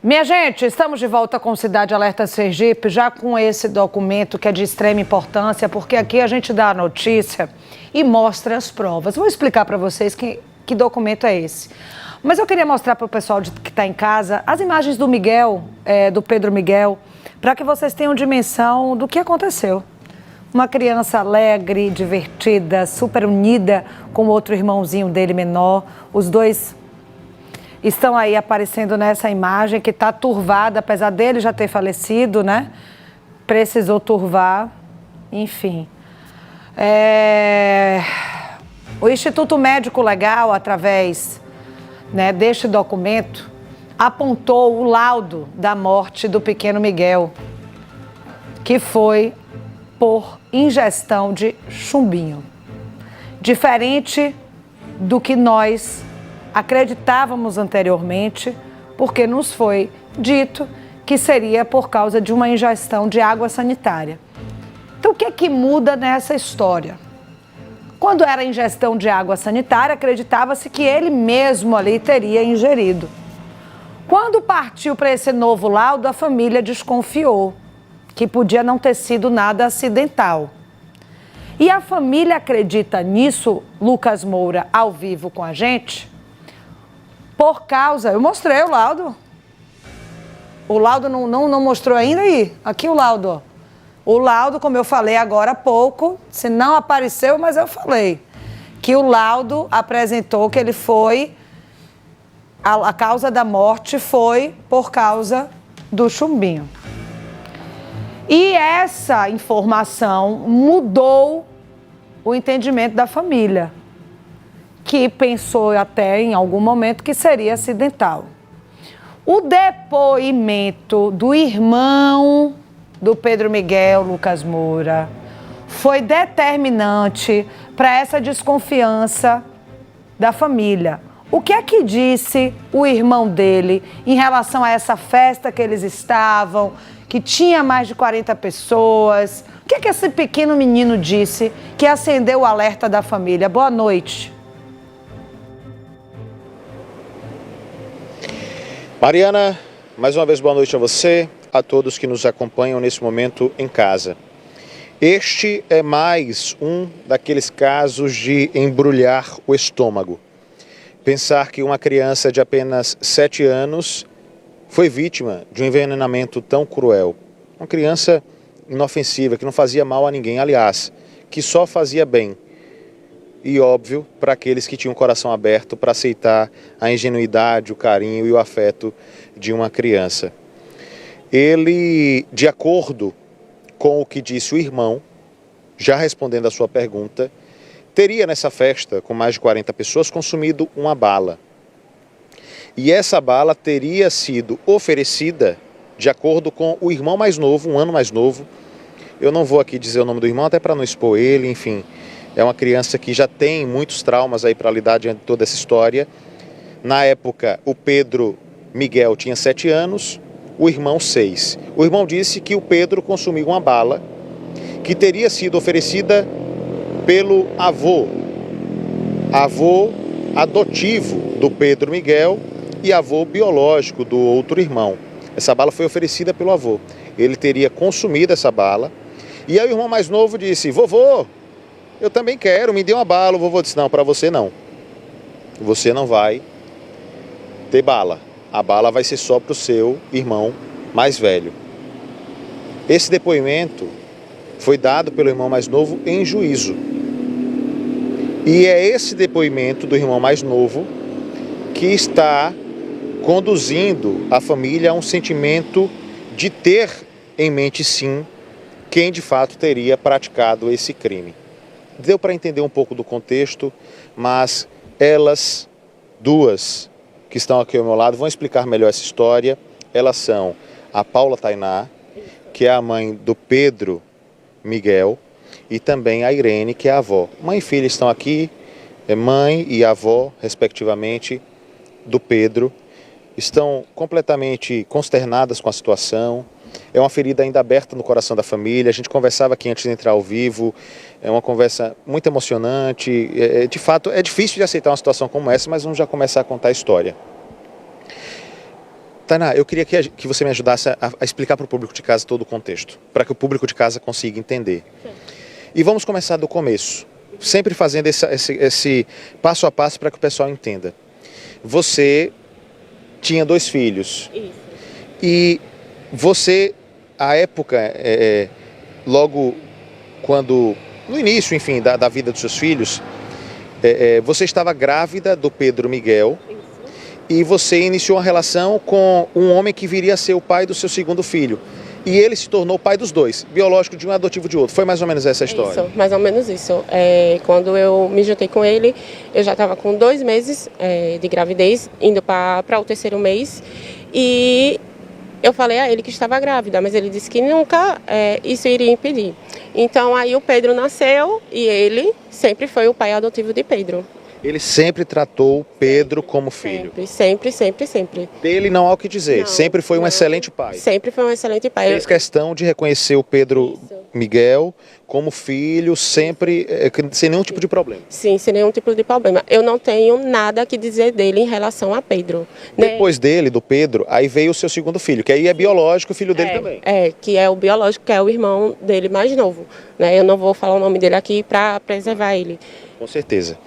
Minha gente, estamos de volta com Cidade Alerta Sergipe, já com esse documento que é de extrema importância, porque aqui a gente dá a notícia e mostra as provas. Vou explicar para vocês que documento é esse. Mas eu queria mostrar para o pessoal que está em casa as imagens do Miguel, do Pedro Miguel, para que vocês tenham dimensão do que aconteceu. Uma criança alegre, divertida, super unida com o outro irmãozinho dele menor. Os dois estão aí aparecendo nessa imagem que está turvada, apesar dele já ter falecido, né? Precisou turvar, enfim. O Instituto Médico Legal, através deste documento, apontou o laudo da morte do pequeno Miguel, que foi por ingestão de chumbinho. Diferente do que nós acreditávamos anteriormente, porque nos foi dito que seria por causa de uma ingestão de água sanitária. Então, o que é que muda nessa história? Quando era ingestão de água sanitária, acreditava-se que ele mesmo ali teria ingerido. Quando partiu para esse novo laudo, a família desconfiou que podia não ter sido nada acidental. E a família acredita nisso, Lucas Moura, ao vivo com a gente, por causa... Eu mostrei o laudo. O laudo não mostrou ainda aí? Aqui o laudo, ó. O laudo, como eu falei agora há pouco, se não apareceu, mas eu falei, que o laudo apresentou que ele foi... A causa da morte foi por causa do chumbinho. E essa informação mudou o entendimento da família, que pensou até em algum momento que seria acidental. O depoimento do irmão do Pedro Miguel, Lucas Moura, foi determinante para essa desconfiança da família. O que é que disse o irmão dele em relação a essa festa que eles estavam, que tinha mais de 40 pessoas? O que é que esse pequeno menino disse que acendeu o alerta da família? Boa noite. Mariana, mais uma vez boa noite a você, a todos que nos acompanham nesse momento em casa. Este é mais um daqueles casos de embrulhar o estômago. Pensar que uma criança de apenas 7 anos foi vítima de um envenenamento tão cruel. Uma criança inofensiva, que não fazia mal a ninguém, aliás, que só fazia bem. E óbvio, para aqueles que tinham o coração aberto para aceitar a ingenuidade, o carinho e o afeto de uma criança. Ele, de acordo com o que disse o irmão, já respondendo à sua pergunta, teria nessa festa, com mais de 40 pessoas, consumido uma bala. E essa bala teria sido oferecida, de acordo com o irmão mais novo, um ano mais novo. Eu não vou aqui dizer o nome do irmão, até para não expor ele, enfim. É uma criança que já tem muitos traumas aí para lidar diante de toda essa história. Na época, o Pedro Miguel tinha 7 anos, o irmão 6. O irmão disse que o Pedro consumiu uma bala que teria sido oferecida pelo avô adotivo do Pedro Miguel e avô biológico do outro irmão. Essa bala foi oferecida pelo avô. Ele teria consumido essa bala. E aí o irmão mais novo disse: vovô, eu também quero, me dê uma bala. O vovô disse: não, para você não. Você não vai ter bala. A bala vai ser só para o seu irmão mais velho. Esse depoimento foi dado pelo irmão mais novo em juízo. E é esse depoimento do irmão mais novo que está conduzindo a família a um sentimento de ter em mente, sim, quem de fato teria praticado esse crime. Deu para entender um pouco do contexto, mas elas duas que estão aqui ao meu lado vão explicar melhor essa história. Elas são a Paula Tainá, que é a mãe do Pedro Miguel, e também a Irene, que é a avó. Mãe e filha estão aqui, mãe e avó, respectivamente, do Pedro. Estão completamente consternadas com a situação. É uma ferida ainda aberta no coração da família. A gente conversava aqui antes de entrar ao vivo. É uma conversa muito emocionante. De fato, é difícil de aceitar uma situação como essa, mas vamos já começar a contar a história. Tainá, eu queria que você me ajudasse a explicar para o público de casa todo o contexto, para que o público de casa consiga entender. E vamos começar do começo, sempre fazendo esse passo a passo para que o pessoal entenda. Você tinha 2 filhos. Isso. E você, à época, logo quando, no início, enfim, da vida dos seus filhos, você estava grávida do Pedro Miguel. Isso. E você iniciou uma relação com um homem que viria a ser o pai do seu segundo filho. E ele se tornou o pai dos 2, biológico de um e adotivo de outro. Foi mais ou menos essa história? Isso, mais ou menos isso. Quando eu me juntei com ele, eu já estava com 2 meses de gravidez, indo para o 3º mês. E eu falei a ele que estava grávida, mas ele disse que nunca isso iria impedir. Então aí o Pedro nasceu e ele sempre foi o pai adotivo de Pedro. Ele sempre tratou Pedro como filho. Sempre. Dele não há o que dizer, Não, sempre foi um não. excelente pai. Sempre foi um excelente pai. Fez questão de reconhecer o Pedro Miguel como filho, sempre, sem nenhum tipo de problema. Sim, sem nenhum tipo de problema. Eu não tenho nada que dizer dele em relação a Pedro. Né? Depois dele, do Pedro, aí veio o seu segundo filho, que aí é biológico, o filho dele também. Que é o biológico, que é o irmão dele mais novo. Né? Eu não vou falar o nome dele aqui para preservar ele. Com certeza.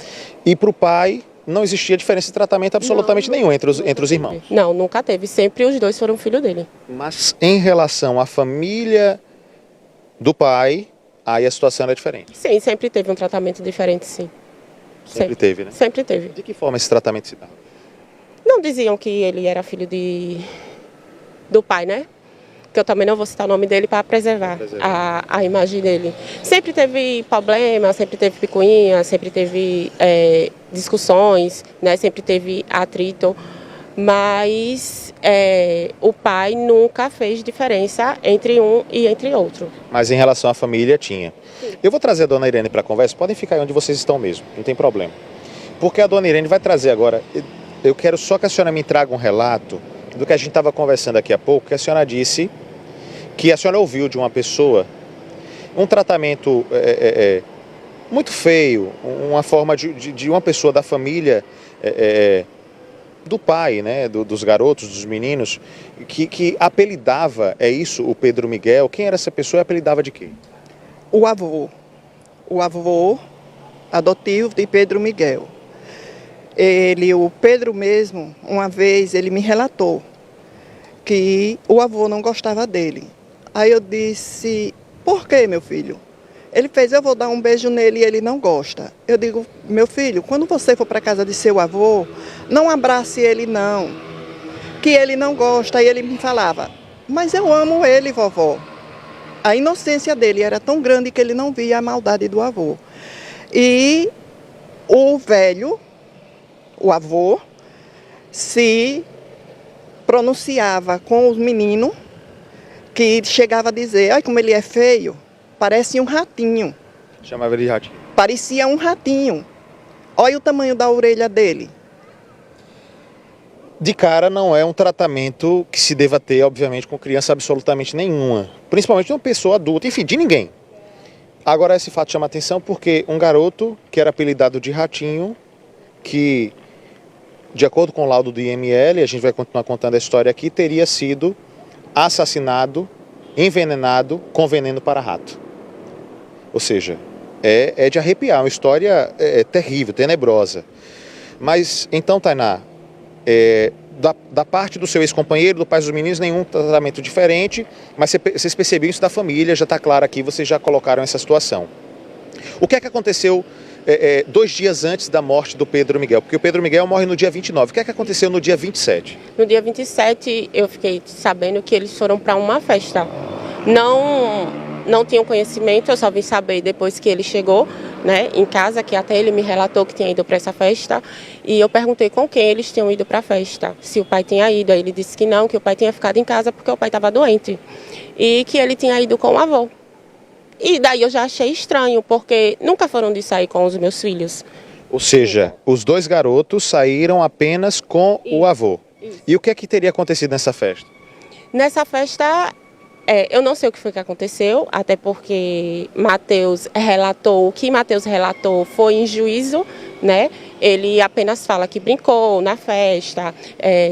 E para o pai, não existia diferença de tratamento absolutamente nenhuma entre os irmãos. Não, nunca teve. Sempre os 2 foram filho dele. Mas em relação à família do pai, aí a situação era diferente. Sim, sempre teve um tratamento diferente, sim. Sempre teve, né? Sempre teve. De que forma esse tratamento se dava? Não diziam que ele era filho do pai, né? Que eu também não vou citar o nome dele para preservar a imagem dele. Sempre teve problema, sempre teve picuinha, sempre teve discussões, né? Sempre teve atrito, mas o pai nunca fez diferença entre um e entre outro. Mas em relação à família, tinha. Sim. Eu vou trazer a dona Irene para a conversa, podem ficar aí onde vocês estão mesmo, não tem problema. Porque a dona Irene vai trazer agora, eu quero só que a senhora me traga um relato do que a gente estava conversando aqui há pouco, que a senhora disse que a senhora ouviu de uma pessoa um tratamento muito feio, uma forma de uma pessoa da família, do pai, né, dos garotos, dos meninos, que apelidava, o Pedro Miguel. Quem era essa pessoa e apelidava de quê? O avô adotivo de Pedro Miguel. O Pedro mesmo, uma vez, ele me relatou que o avô não gostava dele. Aí eu disse, por que, meu filho? Ele fez, eu vou dar um beijo nele e ele não gosta. Eu digo, meu filho, quando você for para a casa de seu avô, não abrace ele não, que ele não gosta. E ele me falava, mas eu amo ele, vovó. A inocência dele era tão grande que ele não via a maldade do avô. E o velho, o avô, se pronunciava com os meninos, que chegava a dizer, ai como ele é feio, parece um ratinho. Chamava ele de ratinho. Parecia um ratinho. Olha o tamanho da orelha dele. De cara, não é um tratamento que se deva ter, obviamente, com criança absolutamente nenhuma. Principalmente de uma pessoa adulta, enfim, de ninguém. Agora, esse fato chama atenção porque um garoto que era apelidado de ratinho, que, de acordo com o laudo do IML, a gente vai continuar contando a história aqui, teria sido assassinado, envenenado com veneno para rato. Ou seja, é de arrepiar, uma história terrível, tenebrosa. Mas, então, Tainá, da parte do seu ex-companheiro, do pai dos meninos, nenhum tratamento diferente, mas vocês perceberam isso da família, já está claro aqui, vocês já colocaram essa situação. O que é que aconteceu 2 dias antes da morte do Pedro Miguel? Porque o Pedro Miguel morre no dia 29. O que é que aconteceu no dia 27? No dia 27, eu fiquei sabendo que eles foram para uma festa. Não tinham conhecimento, eu só vim saber depois que ele chegou, né, em casa, que até ele me relatou que tinha ido para essa festa. E eu perguntei com quem eles tinham ido para a festa, se o pai tinha ido. Aí ele disse que não, que o pai tinha ficado em casa porque o pai estava doente. E que ele tinha ido com o avô. E daí eu já achei estranho, porque nunca foram de sair com os meus filhos. Ou seja, os 2 garotos saíram apenas com o avô. Isso. E o que é que teria acontecido nessa festa? Nessa festa, eu não sei o que foi que aconteceu, até porque o que Mateus relatou foi em juízo, né? Ele apenas fala que brincou na festa,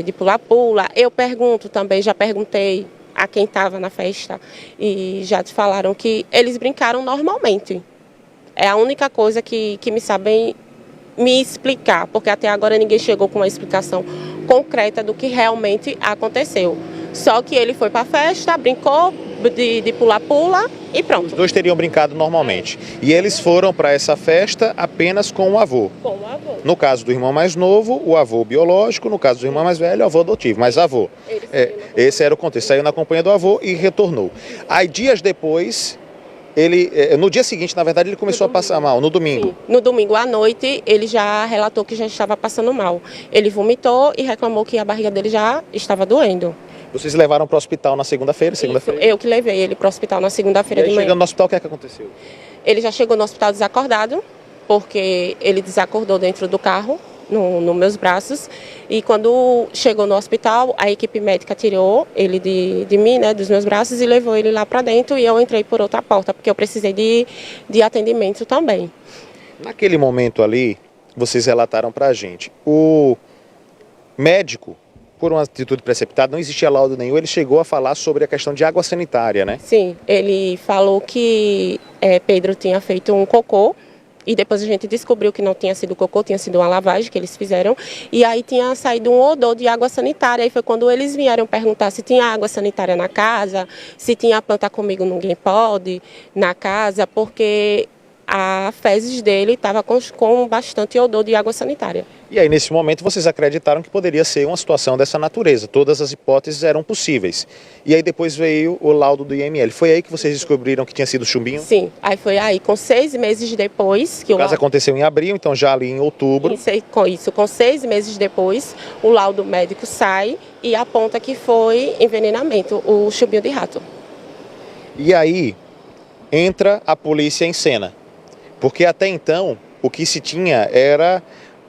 de pula-pula. Eu pergunto também, já perguntei a quem estava na festa e já te falaram que eles brincaram normalmente. É a única coisa que me sabem me explicar, porque até agora ninguém chegou com uma explicação concreta do que realmente aconteceu. Só que ele foi para a festa, brincou de pula-pula e pronto. Os dois teriam brincado normalmente. E eles foram para essa festa apenas com o avô. Com o avô. No caso do irmão mais novo, o avô biológico. No caso do irmão mais velho, o avô adotivo. Mas avô. Esse era o contexto. Saiu na companhia do avô e retornou. Aí, dias depois, no dia seguinte, na verdade, ele começou a passar mal, no domingo. Sim. No domingo à noite, ele já relatou que já estava passando mal. Ele vomitou e reclamou que a barriga dele já estava doendo. Vocês levaram para o hospital na segunda-feira? Eu que levei ele para o hospital na segunda-feira de manhã. Chegando no hospital, o que é que aconteceu? Ele já chegou no hospital desacordado, porque ele desacordou dentro do carro, nos meus braços. E quando chegou no hospital, a equipe médica tirou ele de mim, né, dos meus braços, e levou ele lá para dentro. E eu entrei por outra porta, porque eu precisei de atendimento também. Naquele momento ali, vocês relataram para a gente. O médico, por uma atitude precipitada, não existia laudo nenhum, ele chegou a falar sobre a questão de água sanitária, né? Sim, ele falou que Pedro tinha feito um cocô, e depois a gente descobriu que não tinha sido cocô, tinha sido uma lavagem que eles fizeram, e aí tinha saído um odor de água sanitária, e foi quando eles vieram perguntar se tinha água sanitária na casa, se tinha planta comigo ninguém pode na casa, porque a fezes dele estava com bastante odor de água sanitária. E aí, nesse momento, vocês acreditaram que poderia ser uma situação dessa natureza. Todas as hipóteses eram possíveis. E aí depois veio o laudo do IML. Foi aí que vocês descobriram que tinha sido chumbinho? Sim, aí foi aí, com 6 meses depois... que o caso aconteceu em abril, então já ali em outubro. Com 6 meses depois, o laudo médico sai e aponta que foi envenenamento, o chumbinho de rato. E aí entra a polícia em cena. Porque até então, o que se tinha era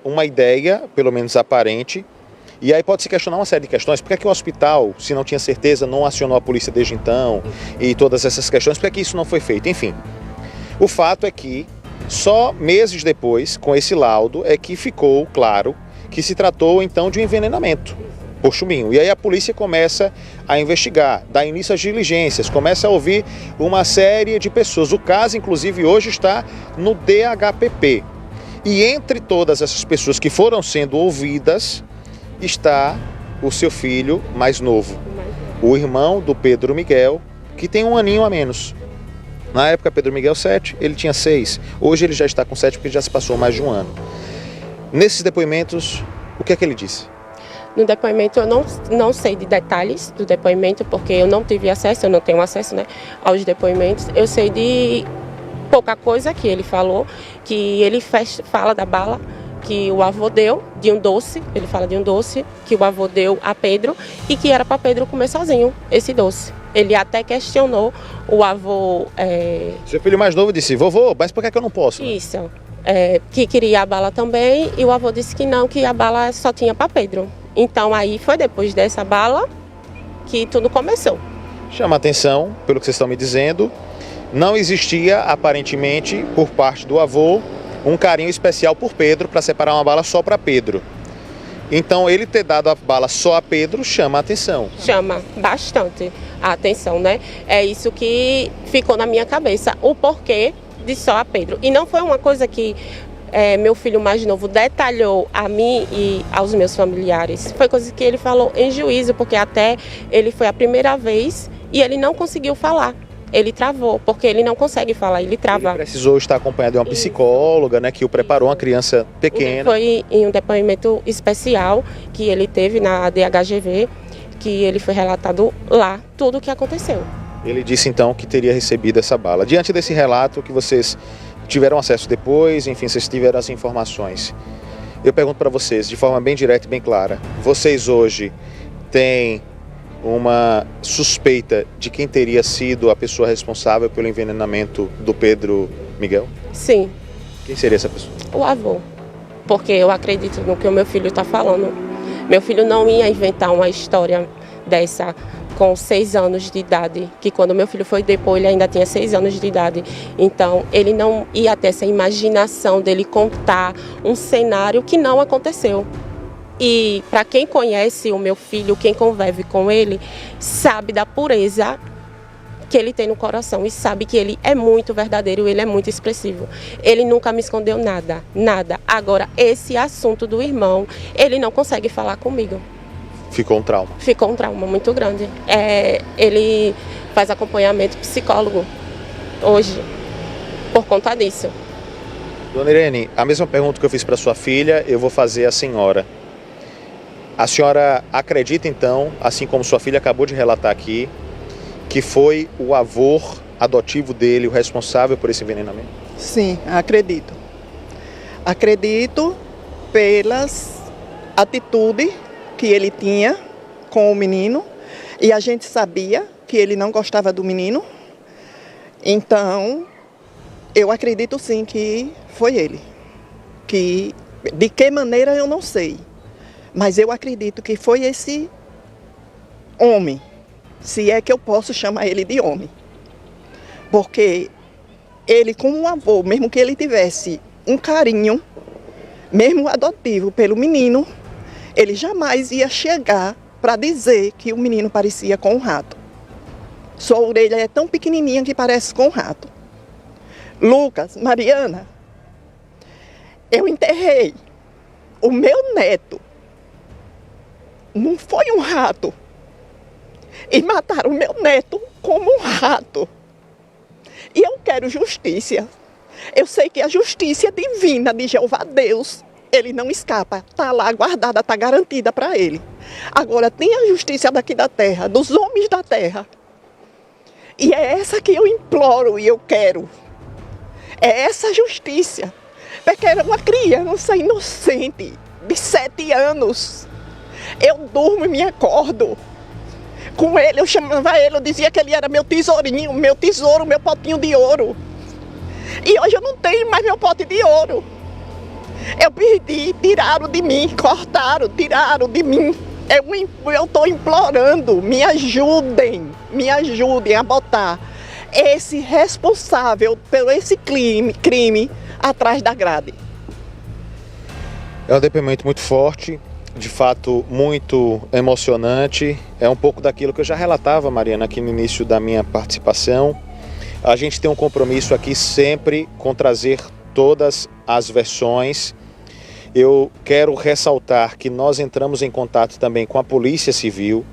uma ideia, pelo menos aparente, e aí pode se questionar uma série de questões. Por que é que o hospital, se não tinha certeza, não acionou a polícia desde então, e todas essas questões, por que é que isso não foi feito? Enfim, o fato é que só meses depois, com esse laudo, é que ficou claro que se tratou então de um envenenamento por chumbinho. E aí a polícia começa a investigar, dá início às diligências, começa a ouvir uma série de pessoas. O caso, inclusive, hoje está no DHPP. E entre todas essas pessoas que foram sendo ouvidas, está o seu filho mais novo, o irmão do Pedro Miguel, que tem um aninho a menos. Na época, Pedro Miguel 7, ele tinha 6. Hoje ele já está com 7 porque já se passou mais de um ano. Nesses depoimentos, o que é que ele disse? No depoimento, eu não sei de detalhes do depoimento, porque eu não tive acesso, eu não tenho acesso, né, aos depoimentos. Eu sei de pouca coisa que ele falou, que ele fala da bala que o avô deu, de um doce, ele fala de um doce que o avô deu a Pedro e que era para Pedro comer sozinho esse doce. Ele até questionou o avô... Seu filho mais novo disse, vovô, mas por que eu não posso? Isso, que queria a bala também, e o avô disse que não, que a bala só tinha para Pedro. Então aí foi depois dessa bala que tudo começou. Chama a atenção, pelo que vocês estão me dizendo, não existia aparentemente por parte do avô um carinho especial por Pedro para separar uma bala só para Pedro. Então ele ter dado a bala só a Pedro chama a atenção. Chama bastante a atenção, né? É isso que ficou na minha cabeça, o porquê de só a Pedro. E não foi uma coisa que meu filho mais novo detalhou a mim e aos meus familiares. Foi coisa que ele falou em juízo, porque até ele foi a primeira vez e ele não conseguiu falar. Ele travou, porque ele não consegue falar, ele trava. Ele precisou estar acompanhado de uma psicóloga, né, que o preparou, uma criança pequena. Foi em um depoimento especial que ele teve na DHGV, que ele foi relatado lá, tudo o que aconteceu. Ele disse então que teria recebido essa bala. Diante desse relato que vocês tiveram acesso depois, enfim, vocês tiveram as informações. Eu pergunto para vocês, de forma bem direta e bem clara, vocês hoje têm uma suspeita de quem teria sido a pessoa responsável pelo envenenamento do Pedro Miguel? Sim. Quem seria essa pessoa? O avô, porque eu acredito no que o meu filho está falando. Meu filho não ia inventar uma história dessa com 6 anos de idade, que quando meu filho foi depor, ele ainda tinha 6 anos de idade. Então, ele não ia ter essa imaginação dele contar um cenário que não aconteceu. E para quem conhece o meu filho, quem convive com ele, sabe da pureza que ele tem no coração e sabe que ele é muito verdadeiro, ele é muito expressivo. Ele nunca me escondeu nada, nada. Agora, esse assunto do irmão, ele não consegue falar comigo. Ficou um trauma. Ficou um trauma muito grande. Ele faz acompanhamento psicólogo hoje, por conta disso. Dona Irene, a mesma pergunta que eu fiz para sua filha, eu vou fazer à senhora. A senhora acredita então, assim como sua filha acabou de relatar aqui, que foi o avô adotivo dele o responsável por esse envenenamento? Sim, acredito. Acredito pelas atitudes que ele tinha com o menino, e a gente sabia que ele não gostava do menino. Então, eu acredito sim que foi ele. De que maneira eu não sei, mas eu acredito que foi esse homem, se é que eu posso chamar ele de homem. Porque ele, como um avô, mesmo que ele tivesse um carinho, mesmo adotivo pelo menino, ele jamais ia chegar para dizer que o menino parecia com um rato. Sua orelha é tão pequenininha que parece com um rato. Lucas, Mariana, eu enterrei o meu neto. Não foi um rato. E mataram o meu neto como um rato. E eu quero justiça. Eu sei que a justiça divina de Jeová Deus, ele não escapa. Está lá guardada, está garantida para ele. Agora tem a justiça daqui da terra, dos homens da terra. E é essa que eu imploro e eu quero. É essa justiça. Porque era uma criança inocente, de 7 anos. Eu durmo e me acordo. Com ele, eu chamava ele, eu dizia que ele era meu tesourinho, meu tesouro, meu potinho de ouro. E hoje eu não tenho mais meu pote de ouro. Eu perdi, tiraram de mim, cortaram, tiraram de mim. Eu estou implorando, me ajudem a botar esse responsável pelo esse crime atrás da grade. É um depoimento muito forte, de fato muito emocionante. É um pouco daquilo que eu já relatava, Mariana, aqui no início da minha participação. A gente tem um compromisso aqui sempre com trazer todas as versões. Eu quero ressaltar que nós entramos em contato também com a Polícia Civil.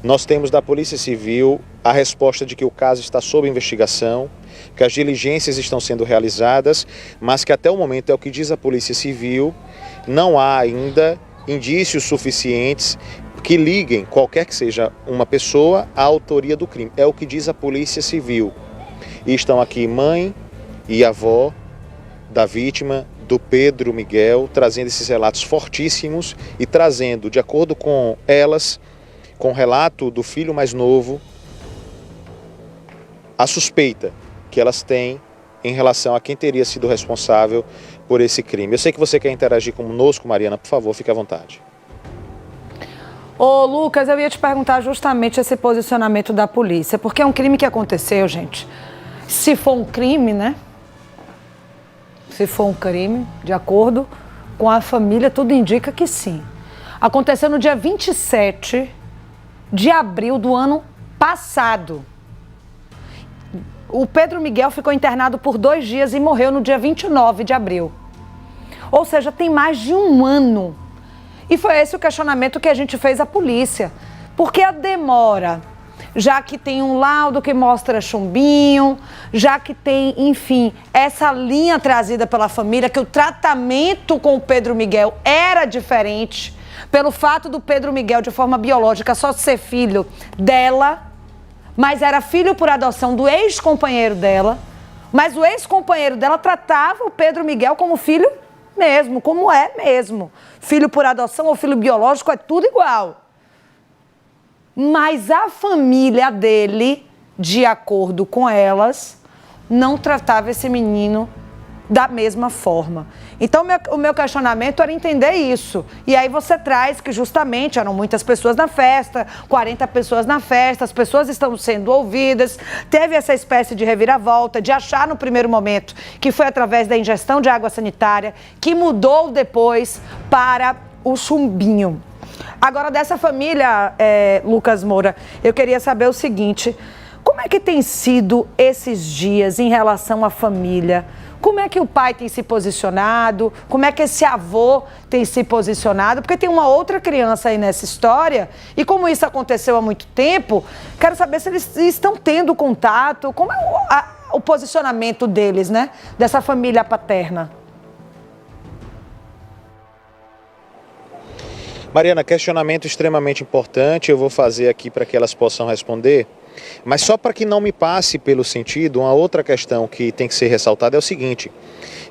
Nós temos da Polícia Civil a resposta de que o caso está sob investigação, que as diligências estão sendo realizadas, mas que até o momento, é o que diz a Polícia Civil, não há ainda indícios suficientes que liguem qualquer que seja uma pessoa à autoria do crime. É o que diz a Polícia Civil. E estão aqui mãe e avó da vítima, do Pedro Miguel, trazendo esses relatos fortíssimos e trazendo, de acordo com elas, com o relato do filho mais novo, a suspeita que elas têm em relação a quem teria sido responsável por esse crime. Eu sei que você quer interagir conosco, Mariana, por favor, fique à vontade. Ô, Lucas, eu ia te perguntar justamente esse posicionamento da polícia, porque é um crime que aconteceu, gente. Se for um crime, né? Se for um crime, de acordo com a família, tudo indica que sim. Aconteceu no dia 27 de abril do ano passado. O Pedro Miguel ficou internado por 2 dias e morreu no dia 29 de abril. Ou seja, tem mais de 1 ano. E foi esse o questionamento que a gente fez à polícia. Por que a demora? Já que tem um laudo que mostra chumbinho, já que tem, enfim, essa linha trazida pela família, que o tratamento com o Pedro Miguel era diferente, pelo fato do Pedro Miguel, de forma biológica, só ser filho dela, mas era filho por adoção do ex-companheiro dela, mas o ex-companheiro dela tratava o Pedro Miguel como filho mesmo, como é mesmo. Filho por adoção ou filho biológico é tudo igual. Mas a família dele, de acordo com elas, não tratava esse menino da mesma forma. Então, o meu questionamento era entender isso. E aí você traz que justamente eram muitas pessoas na festa, 40 pessoas na festa, as pessoas estão sendo ouvidas, teve essa espécie de reviravolta, de achar no primeiro momento que foi através da ingestão de água sanitária, que mudou depois para o chumbinho. Agora, dessa família, Lucas Moura, eu queria saber o seguinte: como é que tem sido esses dias em relação à família? Como é que o pai tem se posicionado? Como é que esse avô tem se posicionado? Porque tem uma outra criança aí nessa história, e como isso aconteceu há muito tempo, quero saber se eles estão tendo contato, como é o posicionamento deles, né? Dessa família paterna. Mariana, questionamento extremamente importante, eu vou fazer aqui para que elas possam responder. Mas só para que não me passe pelo sentido, uma outra questão que tem que ser ressaltada é o seguinte,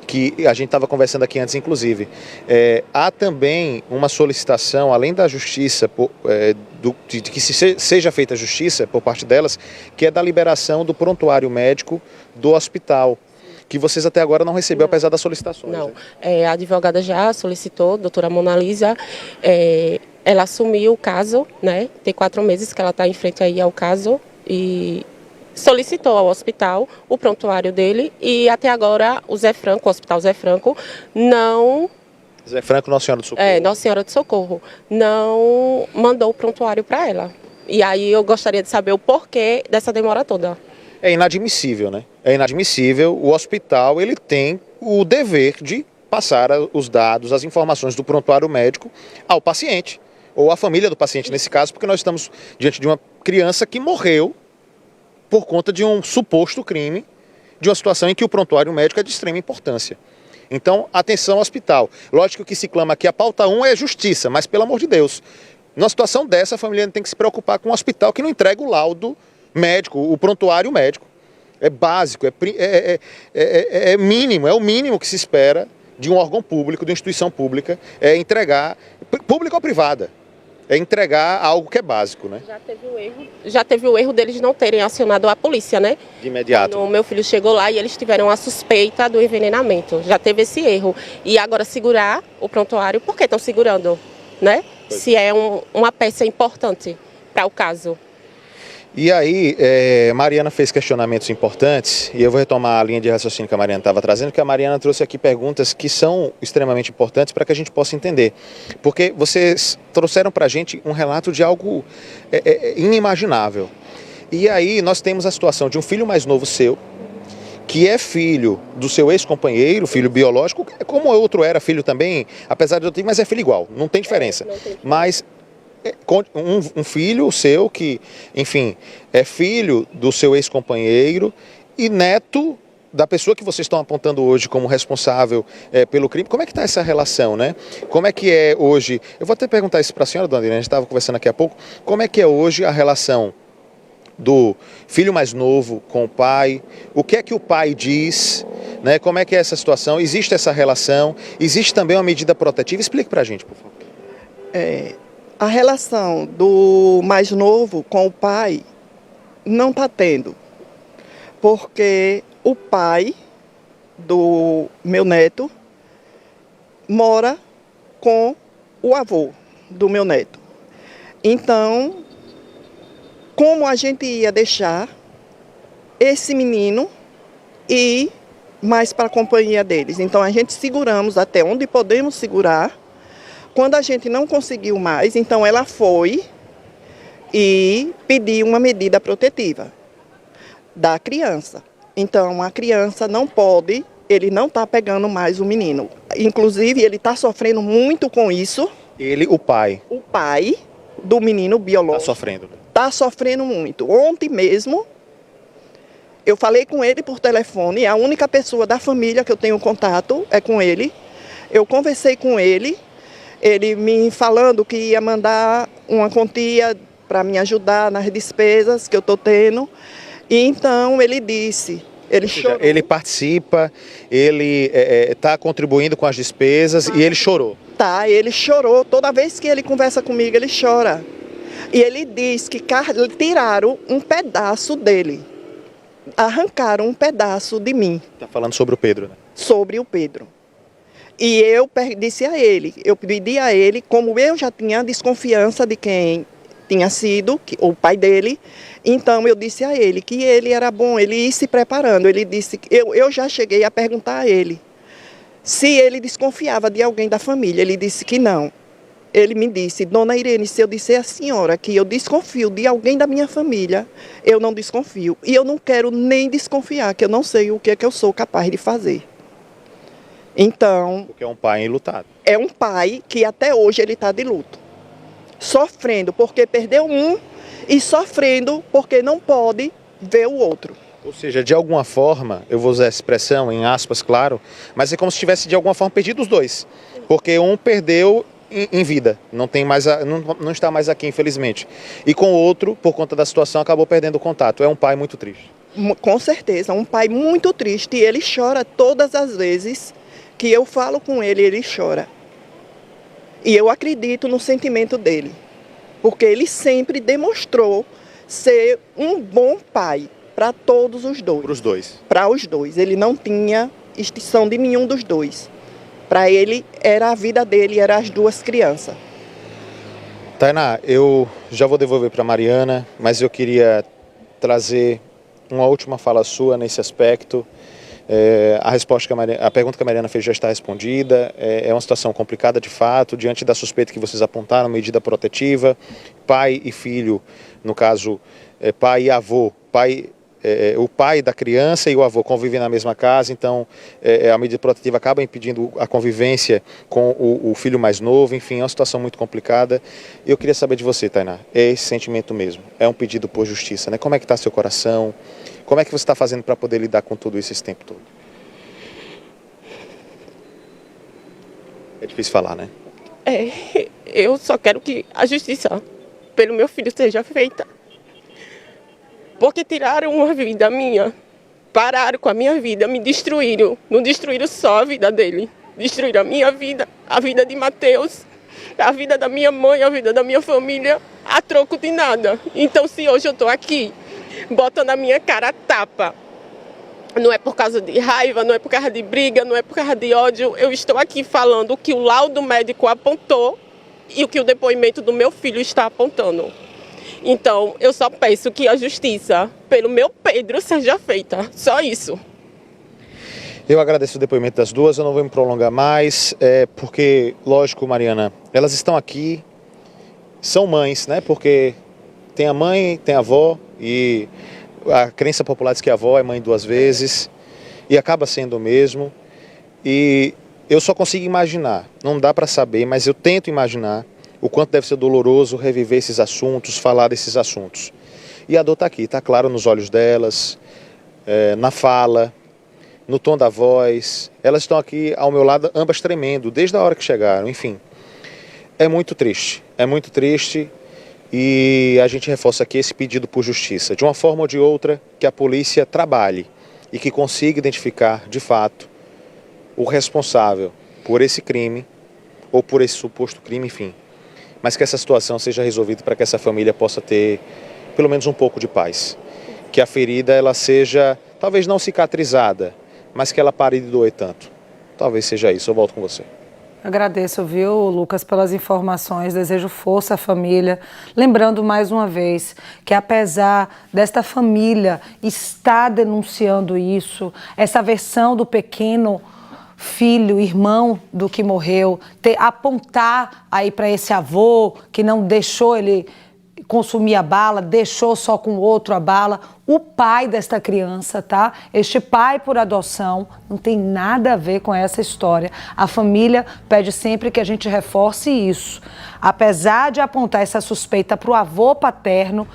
que a gente estava conversando aqui antes, inclusive, há também uma solicitação, além da justiça, de que seja feita a justiça por parte delas, que é da liberação do prontuário médico do hospital, que vocês até agora não receberam, apesar das solicitações. Não, a advogada já solicitou, doutora Mona Lisa, ela assumiu o caso, né? Tem 4 meses que ela está em frente aí ao caso, e solicitou ao hospital o prontuário dele, e até agora o Hospital Zé Franco, não... Zé Franco, Nossa Senhora do Socorro. Nossa Senhora do Socorro, não mandou o prontuário para ela. E aí eu gostaria de saber o porquê dessa demora toda. É inadmissível, né? É inadmissível. O hospital, ele tem o dever de passar os dados, as informações do prontuário médico ao paciente, ou à família do paciente nesse caso, porque nós estamos diante de uma criança que morreu por conta de um suposto crime, de uma situação em que o prontuário médico é de extrema importância. Então, atenção ao hospital. Lógico que se clama aqui, a pauta 1 é justiça, mas pelo amor de Deus, numa situação dessa, a família tem que se preocupar com um hospital que não entrega o laudo médico, o prontuário médico. É básico, é mínimo, é o mínimo que se espera de um órgão público, de uma instituição pública, é entregar, pública ou privada, é entregar algo que é básico, né? Já teve o erro deles não terem acionado a polícia, né? De imediato. Quando o meu filho chegou lá e eles tiveram a suspeita do envenenamento. Já teve esse erro. E agora segurar o prontuário, por que estão segurando, né? Se é uma peça importante para o caso. E aí, Mariana fez questionamentos importantes, e eu vou retomar a linha de raciocínio que a Mariana estava trazendo, que a Mariana trouxe aqui perguntas que são extremamente importantes para que a gente possa entender. Porque vocês trouxeram para a gente um relato de algo inimaginável. E aí nós temos a situação de um filho mais novo seu, que é filho do seu ex-companheiro, filho biológico, como o outro era filho também, apesar de eu ter, mas é filho igual, não tem diferença. Mas um filho seu que, enfim, é filho do seu ex-companheiro e neto da pessoa que vocês estão apontando hoje como responsável pelo crime. Como é que está essa relação, né? Como é que é hoje? Eu vou até perguntar isso para a senhora, dona Irene, a gente estava conversando aqui há pouco. Como é que é hoje a relação do filho mais novo com o pai? O que é que o pai diz? Né? Como é que é essa situação? Existe essa relação? Existe também uma medida protetiva? Explique para a gente, por favor. A relação do mais novo com o pai não está tendo, porque o pai do meu neto mora com o avô do meu neto. Então, como a gente ia deixar esse menino ir mais para a companhia deles? Então, a gente seguramos até onde podemos segurar. Quando a gente não conseguiu mais, então ela foi e pediu uma medida protetiva da criança. Então, a criança não pode, ele não está pegando mais o menino. Inclusive, ele está sofrendo muito com isso. Ele, o pai? O pai do menino biológico. Está sofrendo? Está sofrendo muito. Ontem mesmo, eu falei com ele por telefone, a única pessoa da família que eu tenho contato é com ele. Eu conversei com ele. Ele me falando que ia mandar uma quantia para me ajudar nas despesas que eu estou tendo. E então ele disse, ele chorou. Ele participa, ele está contribuindo com as despesas e ele chorou. Tá, ele chorou. Toda vez que ele conversa comigo, ele chora. E ele diz que tiraram um pedaço dele. Arrancaram um pedaço de mim. Está falando sobre o Pedro, né? sobre o Pedro. E eu disse a ele, eu pedi a ele, como eu já tinha desconfiança de quem tinha sido, o pai dele, então eu disse a ele que ele era bom, ele ia se preparando. Ele disse, eu já cheguei a perguntar a ele se ele desconfiava de alguém da família. Ele disse que não. Ele me disse, dona Irene, se eu disser à senhora que eu desconfio de alguém da minha família, eu não desconfio. E eu não quero nem desconfiar, que eu não sei o que é que eu sou capaz de fazer. Então... Porque é um pai enlutado. É um pai que até hoje ele está de luto. Sofrendo porque perdeu um e sofrendo porque não pode ver o outro. Ou seja, de alguma forma, eu vou usar essa expressão em aspas, claro, mas é como se tivesse de alguma forma perdido os dois. Porque um perdeu em vida, não está mais aqui, infelizmente. E com o outro, por conta da situação, acabou perdendo o contato. É um pai muito triste. Com certeza, um pai muito triste. E ele chora todas as vezes que eu falo com ele, ele chora. E eu acredito no sentimento dele, porque ele sempre demonstrou ser um bom pai para todos os dois. Para os dois. Para os dois. Ele não tinha extinção de nenhum dos dois. Para ele, era a vida dele, eram as duas crianças. Tainá, eu já vou devolver para a Mariana, mas eu queria trazer uma última fala sua nesse aspecto. A pergunta que a Mariana fez já está respondida. É uma situação complicada de fato, diante da suspeita que vocês apontaram, medida protetiva, pai e filho, no caso, pai e avô, o pai da criança e o avô convivem na mesma casa, então a medida protetiva acaba impedindo a convivência com o filho mais novo, enfim, é uma situação muito complicada. Eu queria saber de você, Tainá, é esse sentimento mesmo, é um pedido por justiça, né? Como é que está seu coração? Como é que você está fazendo para poder lidar com tudo isso esse tempo todo? É difícil falar, né? Eu só quero que a justiça pelo meu filho seja feita. Porque tiraram uma vida minha, pararam com a minha vida, me destruíram. Não destruíram só a vida dele, destruíram a minha vida, a vida de Mateus, a vida da minha mãe, a vida da minha família, a troco de nada. Então, se hoje eu estou aqui, botando a minha cara a tapa, não é por causa de raiva, não é por causa de briga, não é por causa de ódio, eu estou aqui falando o que o laudo médico apontou e o que o depoimento do meu filho está apontando. Então, eu só peço que a justiça pelo meu Pedro seja feita, só isso. Eu agradeço o depoimento das duas, eu não vou me prolongar mais, porque, lógico, Mariana, elas estão aqui, são mães, né? Porque tem a mãe, tem a avó, e a crença popular diz que a avó é mãe duas vezes, e acaba sendo o mesmo. E eu só consigo imaginar, não dá para saber, mas eu tento imaginar o quanto deve ser doloroso reviver esses assuntos, falar desses assuntos. E a dor está aqui, está claro nos olhos delas, na fala, no tom da voz. Elas estão aqui ao meu lado, ambas tremendo, desde a hora que chegaram, enfim. É muito triste e a gente reforça aqui esse pedido por justiça. De uma forma ou de outra, que a polícia trabalhe e que consiga identificar, de fato, o responsável por esse crime ou por esse suposto crime, enfim. Mas que essa situação seja resolvida para que essa família possa ter pelo menos um pouco de paz. Que a ferida ela seja, talvez não cicatrizada, mas que ela pare de doer tanto. Talvez seja isso. Eu volto com você. Agradeço, viu, Lucas, pelas informações. Desejo força à família. Lembrando mais uma vez que apesar desta família estar denunciando isso, essa versão do pequeno filho, irmão do que morreu, apontar aí para esse avô que não deixou ele consumir a bala, deixou só com o outro a bala, o pai desta criança, tá? Este pai por adoção não tem nada a ver com essa história. A família pede sempre que a gente reforce isso. Apesar de apontar essa suspeita para o avô paterno,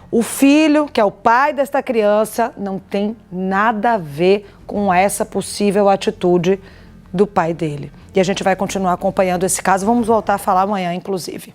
o filho, que é o pai desta criança, não tem nada a ver com essa possível atitude do pai dele. E a gente vai continuar acompanhando esse caso. Vamos voltar a falar amanhã, inclusive.